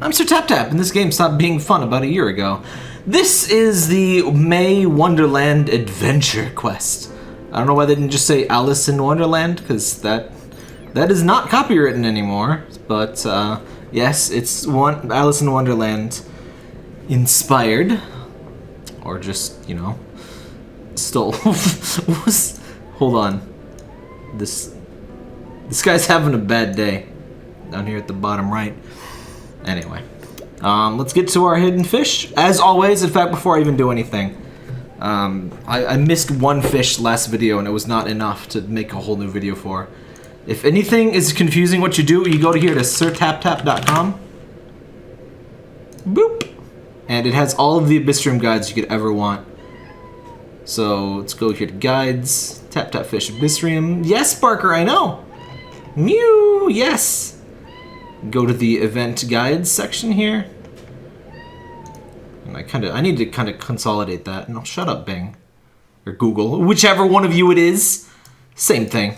I'm Sir Tap Tap, and this game stopped being fun about a year ago. This is the May Wonderland Adventure Quest. I don't know why they didn't just say Alice in Wonderland, because that is not copywritten anymore. But yes, it's Alice in Wonderland inspired, or just, you know, stole. Hold on, this guy's having a bad day down here at the bottom right. Anyway, let's get to our hidden fish. As always, in fact, before I even do anything, I missed one fish last video, and it was not enough to make a whole new video for. If anything is confusing what you do, you go to here to sirtaptap.com. Boop. And it has all of the AbyssRium guides you could ever want. So let's go here to guides, tap tap fish AbyssRium. Yes, Barker, I know. Mew, yes. Go to the event guides section here. And I need to kind of consolidate that. No, shut up, Bing. Or Google, whichever one of you it is. Same thing.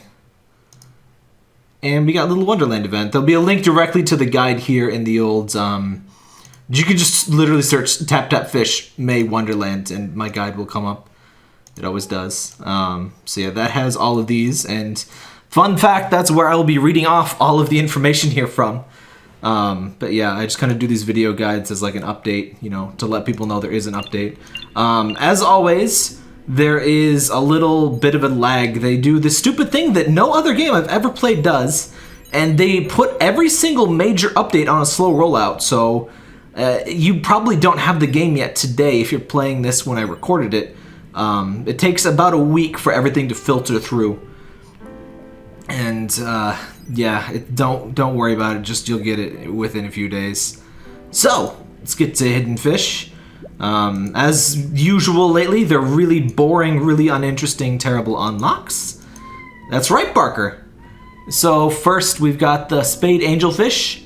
And we got a little Wonderland event. There'll be a link directly to the guide here in the old, you can just literally search Tap Tap Fish May Wonderland and my guide will come up. It always does. So yeah, that has all of these, and fun fact, that's where I will be reading off all of the information here from. But yeah, I just kind of do these video guides as like an update, you know, to let people know there is an update. As always, there is a little bit of a lag. They do the stupid thing that no other game I've ever played does, and they put every single major update on a slow rollout, so you probably don't have the game yet today if you're playing this when I recorded it. It takes about a week for everything to filter through. And yeah, don't worry about it, just you'll get it within a few days. So, let's get to Hidden Fish. As usual lately, they're really boring, really uninteresting, terrible unlocks. That's right, Barker. So first we've got the Spade Angelfish.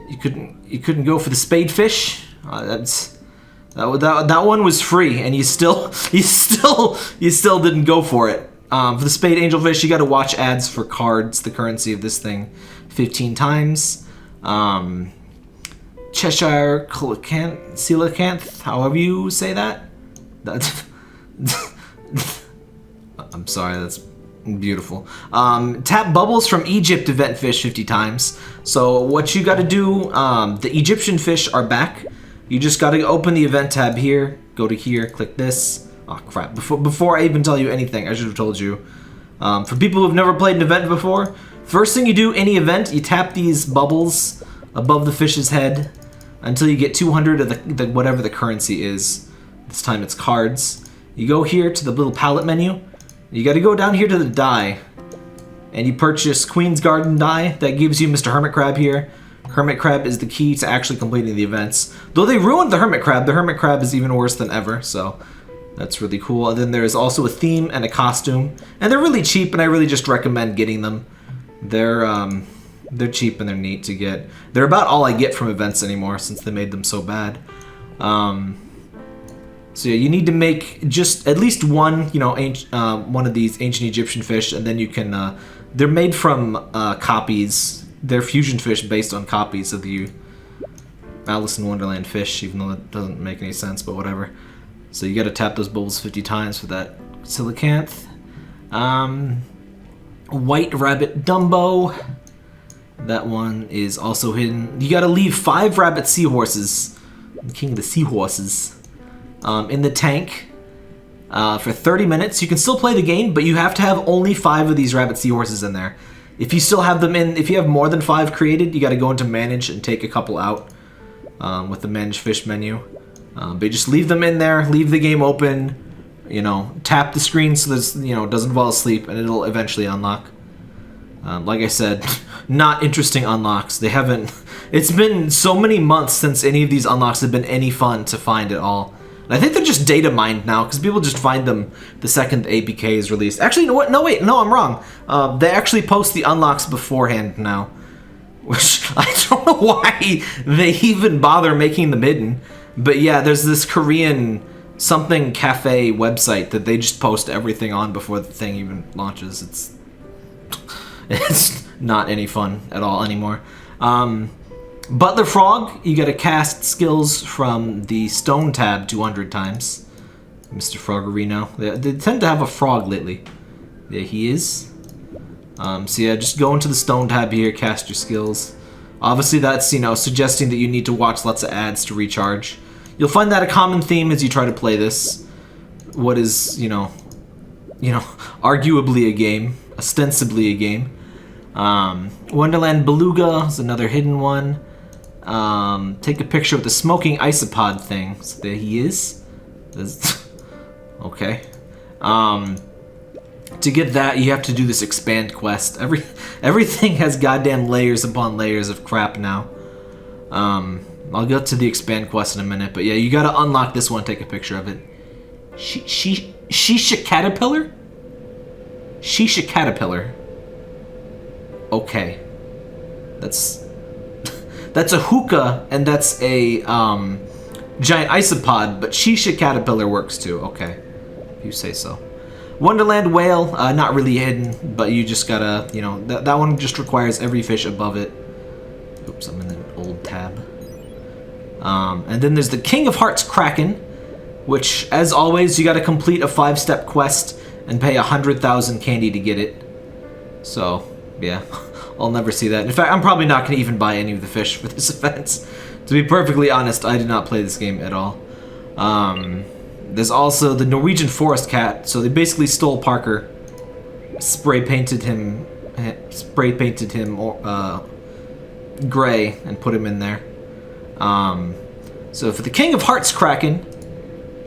You couldn't go for the Spade Fish. That one was free, and you still didn't go for it. For the Spade Angelfish, you got to watch ads for cards, the currency of this thing, 15 times. Cheshire Coelacanth, however you say that. I'm sorry, that's beautiful. Tap bubbles from Egypt event fish 50 times. So what you got to do, the Egyptian fish are back. You just got to open the event tab here, go to here, click this. Oh crap, before I even tell you anything, I should have told you. For people who've never played an event before, first thing you do, any event, you tap these bubbles above the fish's head until you get 200 of the whatever the currency is. This time it's cards. You go here to the little palette menu. You got to go down here to the die, and you purchase Queen's Garden die. That gives you Mr. Hermit Crab here. Hermit Crab is the key to actually completing the events. Though they ruined the Hermit Crab is even worse than ever, so that's really cool. And then there's also a theme and a costume, and they're really cheap, and I really just recommend getting them. They're cheap and they're neat to get. They're about all I get from events anymore since they made them so bad. So yeah, you need to make just at least one, you know, one of these ancient Egyptian fish, and then you can. They're made from copies. They're fusion fish based on copies of the Alice in Wonderland fish, even though that doesn't make any sense, but whatever. So you got to tap those bubbles 50 times for that Coelacanth. White Rabbit Dumbo. That one is also hidden. You got to leave 5 rabbit seahorses, the king of the seahorses, in the tank for 30 minutes. You can still play the game, but you have to have only 5 of these rabbit seahorses in there. If you still have them in, if you have more than 5 created, you got to go into Manage and take a couple out with the Manage Fish menu. But you just leave them in there, leave the game open, you know, tap the screen so this, you know, doesn't fall asleep, and it'll eventually unlock. Like I said, not interesting unlocks. They haven't. It's been so many months since any of these unlocks have been any fun to find at all. And I think they're just data mined now, because people just find them the second the APK is released. Actually, you know what? No, wait, no, I'm wrong. They actually post the unlocks beforehand now, which I don't know why they even bother making them hidden. But yeah, there's this Korean something cafe website that they just post everything on before the thing even launches. It's not any fun at all anymore. Butler Frog, you gotta cast skills from the Stone tab 200 times. Mr. Froggerino. They tend to have a frog lately. There he is. So yeah, just go into the Stone tab here, cast your skills. Obviously that's, you know, suggesting that you need to watch lots of ads to recharge. You'll find that a common theme as you try to play this. What is, you know, arguably a game, ostensibly a game. Wonderland Beluga is another hidden one. Take a picture of the smoking isopod thing. So there he is. Okay. To get that, you have to do this expand quest. Everything has goddamn layers upon layers of crap now. I'll get to the expand quest in a minute, but yeah, you gotta unlock this one. Take a picture of it. Shisha Caterpillar? Shisha Caterpillar. Okay. That's a hookah, and that's a giant isopod, but Shisha Caterpillar works too. Okay, if you say so. Wonderland Whale, not really hidden, but you just gotta, you know, that one just requires every fish above it. Oops, I'm in an old tab. And then there's the King of Hearts Kraken, which, as always, you gotta complete a 5-step quest and pay 100,000 candy to get it. So, yeah, I'll never see that. In fact, I'm probably not gonna even buy any of the fish for this event. To be perfectly honest, I did not play this game at all. There's also the Norwegian Forest Cat. So they basically stole Parker, spray painted him gray and put him in there. So for the King of Hearts Kraken,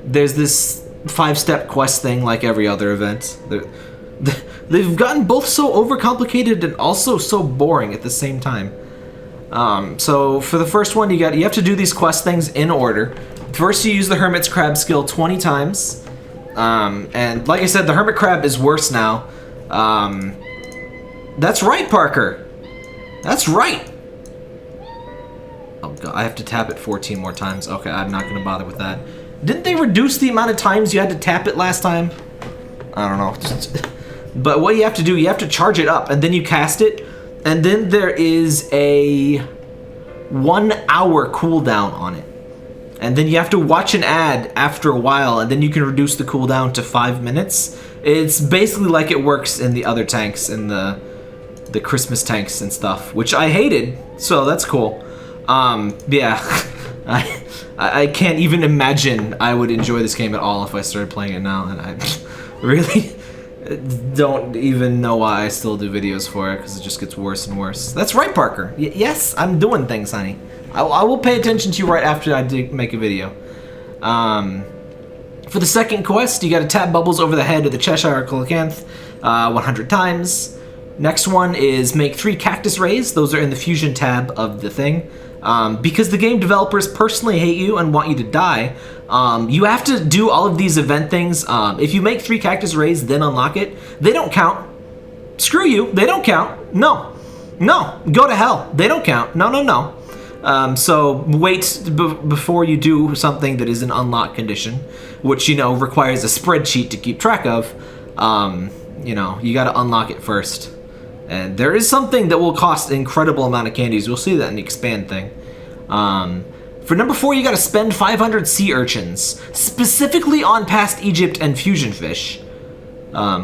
there's this 5-step quest thing like every other event. They've gotten both so overcomplicated and also so boring at the same time. So for the first one, you have to do these quest things in order. First, you use the Hermit's Crab skill 20 times. And like I said, the Hermit Crab is worse now. That's right, Parker. That's right. Oh god, I have to tap it 14 more times. Okay, I'm not gonna bother with that. Didn't they reduce the amount of times you had to tap it last time? I don't know. But what you have to do, you have to charge it up, and then you cast it, and then there is a 1-hour cooldown on it. And then you have to watch an ad after a while, and then you can reduce the cooldown to 5 minutes. It's basically like it works in the other tanks, in the Christmas tanks and stuff, which I hated, so that's cool. Yeah, I can't even imagine I would enjoy this game at all if I started playing it now, and I really don't even know why I still do videos for it, because it just gets worse and worse. That's right, Parker. Yes, I'm doing things, honey. I will pay attention to you right after I make a video. For the second quest, you gotta tap bubbles over the head of the Cheshire Coelacanth 100 times. Next one is make 3 cactus rays. Those are in the fusion tab of the thing. Because the game developers personally hate you and want you to die, you have to do all of these event things. If you make 3 cactus rays, then unlock it, they don't count. Screw you, they don't count. No, go to hell. They don't count. No. So wait before you do something that is an unlock condition, which, you know, requires a spreadsheet to keep track of. You know, you gotta unlock it first. And there is something that will cost an incredible amount of candies. We'll see that in the expand thing. For number 4, you gotta spend 500 sea urchins, specifically on past Egypt and fusion fish,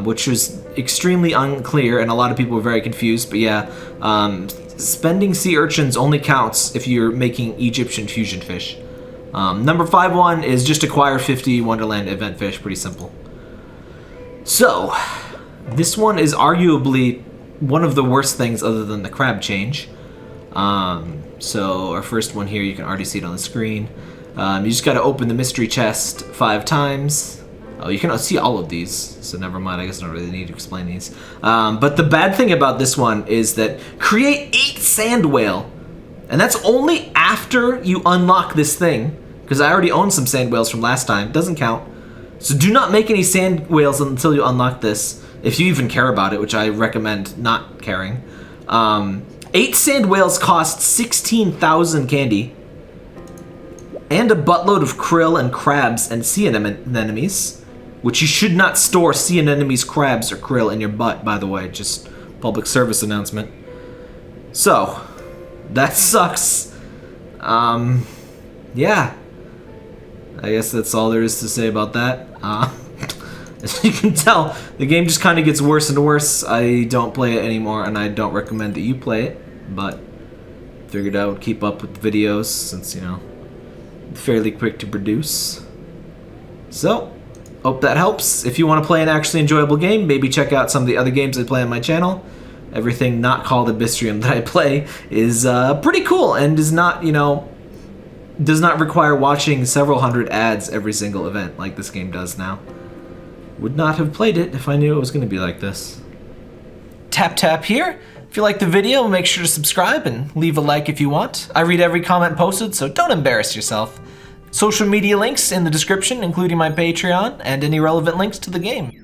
which was extremely unclear, and a lot of people were very confused. But yeah, spending sea urchins only counts if you're making Egyptian fusion fish. Number 5 is just acquire 50 Wonderland event fish. Pretty simple. So, this one is arguably one of the worst things other than the crab change. So our first one here, you can already see it on the screen. You just gotta open the mystery chest 5 times. Oh, you can see all of these, so never mind, I guess I don't really need to explain these. But the bad thing about this one is that create 8 sand whale, and that's only after you unlock this thing, because I already own some sand whales from last time. Doesn't count. So do not make any sand whales until you unlock this, if you even care about it, which I recommend not caring. 8 sand whales cost 16,000 candy, and a buttload of krill and crabs and sea anemones, which you should not store sea anemones, crabs, or krill in your butt, by the way. Just public service announcement. So, that sucks. Yeah. I guess that's all there is to say about that. As you can tell, the game just kind of gets worse and worse. I don't play it anymore, and I don't recommend that you play it, but figured I would keep up with the videos since, you know, fairly quick to produce. So, hope that helps. If you want to play an actually enjoyable game, maybe check out some of the other games I play on my channel. Everything not called AbyssRium that I play is pretty cool and is not, you know, does not require watching several hundred ads every single event like this game does now. Would not have played it if I knew it was going to be like this. Tap tap here. If you like the video, make sure to subscribe and leave a like if you want. I read every comment posted, so don't embarrass yourself. Social media links in the description, including my Patreon and any relevant links to the game.